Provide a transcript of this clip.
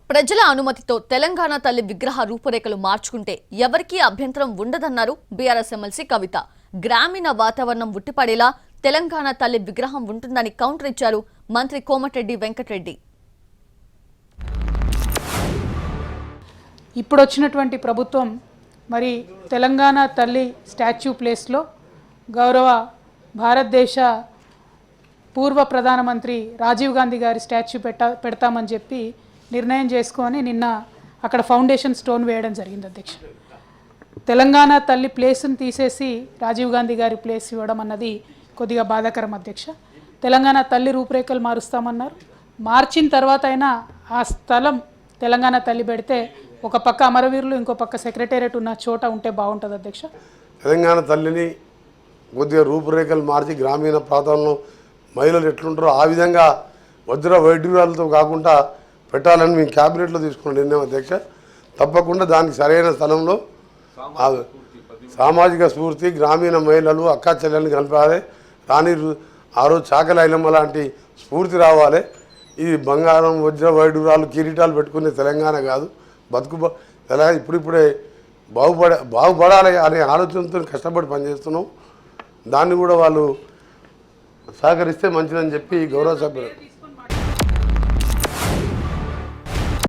ప్రజల అనుమతితో తెలంగాణ తల్లి విగ్రహ రూపురేఖలు మార్చుకుంటే ఎవరికీ అభ్యంతరం ఉండదన్నారు బీఆర్ఎస్ ఎమ్మెల్సీ కవిత. గ్రామీణ వాతావరణం ఉట్టిపడేలా తెలంగాణ తల్లి విగ్రహం ఉంటుందని కౌంటర్ ఇచ్చారు మంత్రి కోమటిరెడ్డి వెంకటరెడ్డి. ఇప్పుడు వచ్చినటువంటి ప్రభుత్వం మరి తెలంగాణ తల్లి స్టాచ్యూ ప్లేస్లో గౌరవ భారతదేశ పూర్వ ప్రధానమంత్రి రాజీవ్ గాంధీ గారి స్టాచ్యూ పెడతామని చెప్పి నిర్ణయం చేసుకొని నిన్న అక్కడ ఫౌండేషన్ స్టోన్ వేయడం జరిగింది అధ్యక్ష. తెలంగాణ తల్లి ప్లేస్ని తీసేసి రాజీవ్ గాంధీ గారి ప్లేస్ ఇవ్వడం అన్నది కొద్దిగా బాధాకరం అధ్యక్ష. తెలంగాణ తల్లి రూపురేఖలు మారుస్తామన్నారు. మార్చిన తర్వాత అయినా ఆ స్థలం తెలంగాణ తల్లి పెడితే ఒక పక్క అమరవీరులు ఇంకో పక్క సెక్రటేరియట్ ఉన్న చోట ఉంటే బాగుంటుంది అధ్యక్ష. తెలంగాణ తల్లిని కొద్దిగా రూపురేఖలు మార్చి గ్రామీణ ప్రాంతంలో మహిళలు ఎట్లుంటారో ఆ విధంగా వజ్ర వైఢూర్యాలతో కాకుండా పెట్టాలని మేము క్యాబినెట్లో తీసుకున్న నిర్ణయం అధ్యక్ష. తప్పకుండా దానికి సరైన స్థలంలో సామాజిక స్ఫూర్తి గ్రామీణ మహిళలు అక్కా చెల్లెల్ని కలపాలి. రాణి ఆ రోజు చాకలి ఐలమ్మ లాంటి స్ఫూర్తి రావాలి. ఈ బంగారం వజ్ర వైఢూరాలు కిరీటాలు పెట్టుకునే తెలంగాణ కాదు, బతుకు తెలంగాణ ఇప్పుడిప్పుడే బాగుపడాలి అనే ఆలోచనతో కష్టపడి పనిచేస్తున్నాం. దాన్ని కూడా వాళ్ళు సహకరిస్తే మంచిదని చెప్పి గౌరవ సభ్యులు